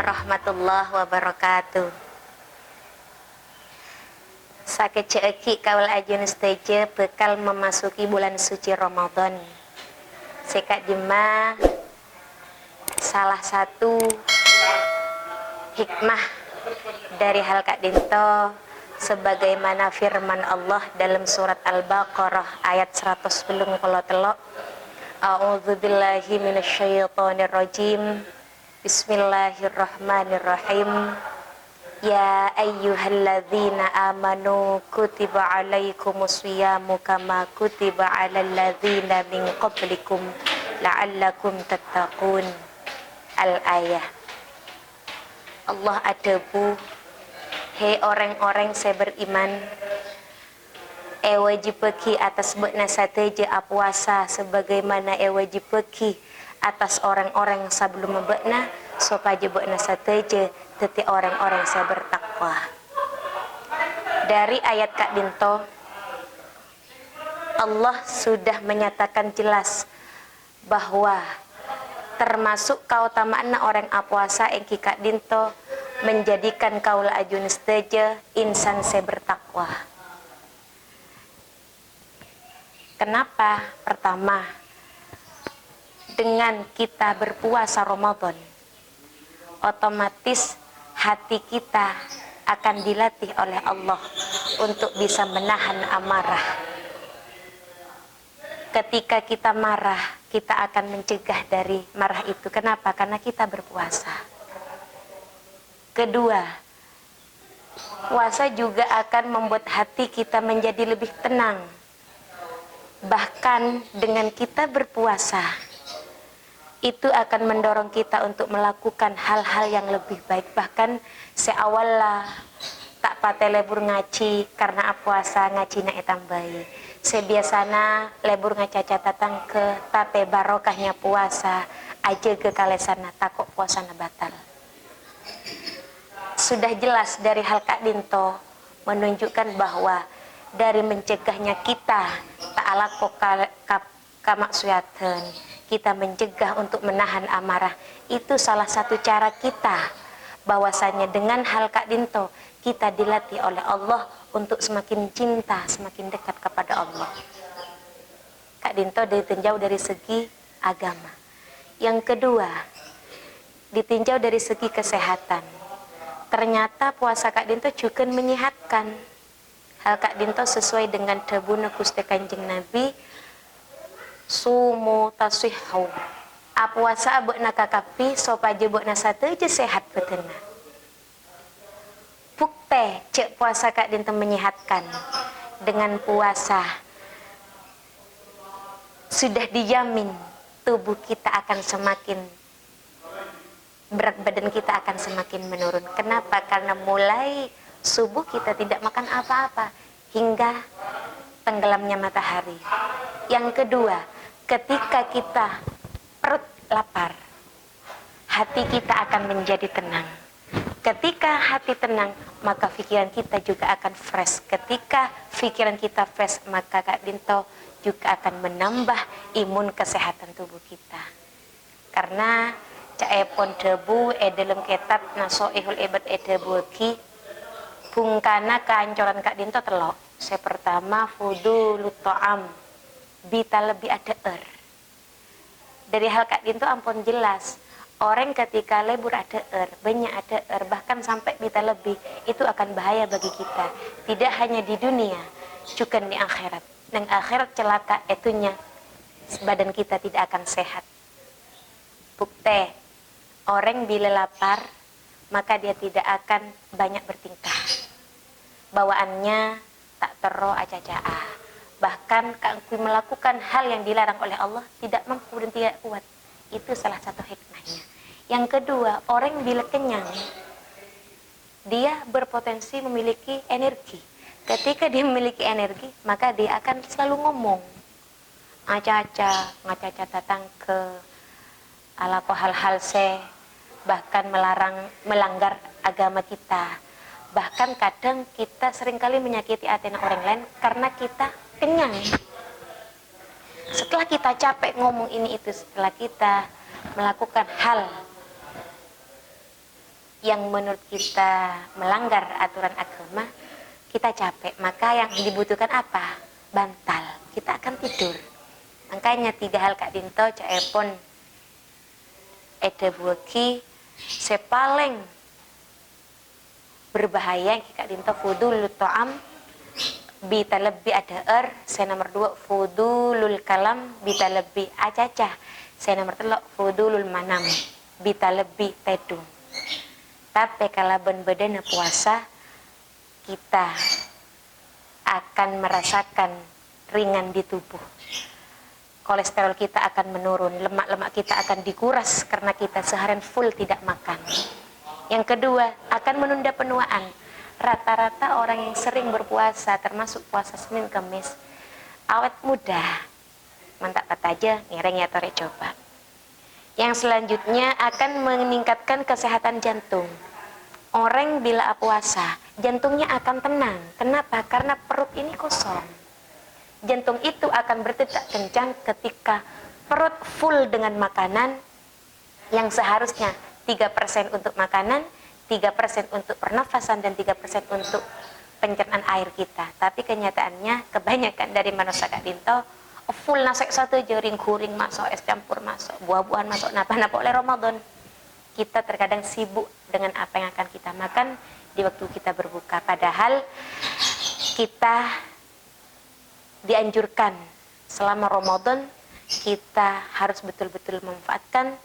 warahmatullahi wabarakatuh. Sakece kawal ajun stage bekal memasuki bulan suci Ramadan. Sekak jema salah satu hikmah dari hal Kak Dinto sebagaimana firman Allah dalam surat Al-Baqarah ayat 110 telok. A'udzubillahi minasyaitonirrajim. Bismillahirrahmanirrahim. Ya ayyuhalladzina amanu kutiba alaikumus shiyamu kama kutiba alal ladzina min qablikum la'allakum tattaqun. Al-ayah. Allah adabu, hei orang-orang saya beriman, wajib bagi atas bekna sateja apuasa sebagaimana wajib bagi atas orang-orang sebelum membekna supaya bekna sateja teti orang-orang saya bertakwa. Dari ayat Kak Dinto, Allah sudah menyatakan jelas bahwa termasuk keutamaan orang apuasa yang Kak Dinto menjadikan kaula ajun seteja insan saya bertakwa. Kenapa? Pertama, dengan kita berpuasa Ramadan, otomatis hati kita akan dilatih oleh Allah untuk bisa menahan amarah. Ketika kita marah, kita akan mencegah dari marah itu. Kenapa? Karena kita berpuasa. Kedua, puasa juga akan membuat hati kita menjadi lebih tenang. Bahkan dengan kita berpuasa, itu akan mendorong kita untuk melakukan hal-hal yang lebih baik. Bahkan seawallah tak pate lebur ngaji karena puasa ngaji na etambai. Sebiasana lebur ngacaca tatang ke tape barokahnya puasa aja ke kalesana takut puasana batal. Sudah jelas dari hal Kak Dinto menunjukkan bahwa dari mencegahnya kita ta'ala kamaksuyatan, kita mencegah untuk menahan amarah, itu salah satu cara kita bahwasanya dengan hal Kak Dinto kita dilatih oleh Allah untuk semakin cinta, semakin dekat kepada Allah. Kak Dinto ditinjau dari segi agama. Yang kedua, ditinjau dari segi kesehatan. Ternyata puasa Kak Dinto juga menyehatkan. Hal Kak Dinto sesuai dengan dawuh Gusti Kanjeng Nabi, sumu tasihhu. Puasa abekna kakapi supaya bekna sateja sehat betena. Bukti cek puasa Kak Dinto menyehatkan. Dengan puasa sudah dijamin tubuh kita akan semakin, berat badan kita akan semakin menurun. Kenapa? Karena mulai subuh kita tidak makan apa-apa hingga tenggelamnya matahari. Yang kedua, ketika kita perut lapar, hati kita akan menjadi tenang. Ketika hati tenang, maka pikiran kita juga akan fresh. Ketika pikiran kita fresh, maka Kak Dinto juga akan menambah imun kesehatan tubuh kita. Karena caepon debu dalam kitab Nasoihul Ibad debuki bungkana kehancuran Kak Dinto telok. Saya pertama fudulut ta'am bita lebih ada dari hal Kak Dinto ampun jelas. Orang ketika lebur ada banyak ada bahkan sampai bita lebih, itu akan bahaya bagi kita. Tidak hanya di dunia, juga di akhirat. Dan akhirat celaka itunya badan kita tidak akan sehat. Bukti, orang bila lapar maka dia tidak akan banyak bertingkah. Bawaannya tak tero aca-aca. Bahkan kangkui melakukan hal yang dilarang oleh Allah tidak mampu dan tidak kuat. Itu salah satu hikmahnya. Yang kedua, orang bila kenyang, dia berpotensi memiliki energi. Ketika dia memiliki energi, maka dia akan selalu ngomong aca-aca, ngaca-aca datang ke alako hal-hal bahkan melanggar agama kita. Bahkan kadang kita seringkali menyakiti hati orang lain karena kita kenyang. Setelah kita capek ngomong ini itu, setelah kita melakukan hal yang menurut kita melanggar aturan agama, kita capek. Maka yang dibutuhkan apa? Bantal. Kita akan tidur. Makanya 3 hal Kak Dinto caepon ede buaki sepaling berbahaya Kak Dinto fudul ta'am bita lebih ada saya nomor 2 fudulul kalam bita lebih acacah, saya nomor 3 fudulul manam bita lebih tedung. Tapi kalau ben-bedana puasa, kita akan merasakan ringan di tubuh. Kolesterol kita akan menurun, lemak-lemak kita akan dikuras karena kita seharian full tidak makan. Yang kedua, akan menunda penuaan. Rata-rata orang yang sering berpuasa, termasuk puasa Senin Kamis, awet muda. Mantap kata aja, ngereng ya tore coba. Yang selanjutnya akan meningkatkan kesehatan jantung. Orang bila puasa, jantungnya akan tenang. Kenapa? Karena perut ini kosong. Jantung itu akan berdetak kencang ketika perut full dengan makanan yang seharusnya 3% untuk makanan, 3% untuk pernafasan, dan 3% untuk pencernaan air kita. Tapi kenyataannya kebanyakan dari manusia Kak Dinto full nasek satu jaring kuring masuk, es campur masuk, buah-buahan masuk, napa-napa oleh Ramadan. Kita terkadang sibuk dengan apa yang akan kita makan di waktu kita berbuka. Padahal kita dianjurkan selama Ramadan kita harus betul-betul memanfaatkan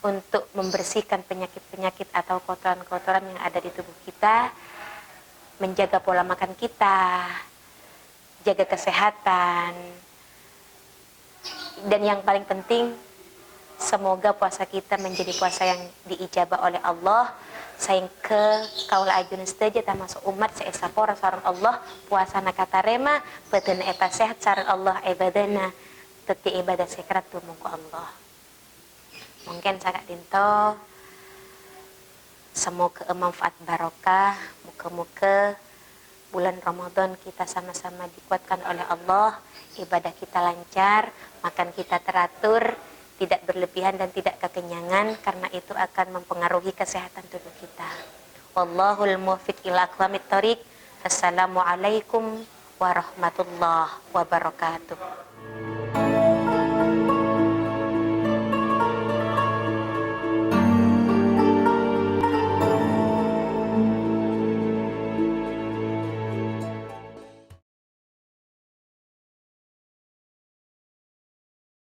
untuk membersihkan penyakit-penyakit atau kotoran-kotoran yang ada di tubuh kita, menjaga pola makan kita, jaga kesehatan, dan yang paling penting semoga puasa kita menjadi puasa yang diijabah oleh Allah. Sayang ke kaula ajun setuju termasuk umat seesapora sareng Allah puasa nakatarema badan eta sehat sareng Allah ibadana teti ibadah sekrat tumungku Allah. Mungkin Kak Dinto semoga manfaat barokah, muka-muka bulan Ramadan kita sama-sama dikuatkan oleh Allah, ibadah kita lancar, makan kita teratur, tidak berlebihan dan tidak kekenyangan, karena itu akan mempengaruhi kesehatan tubuh kita. Wallahul muwaffiq ila aqwamit thoriq. Assalamualaikum warahmatullahi wabarakatuh.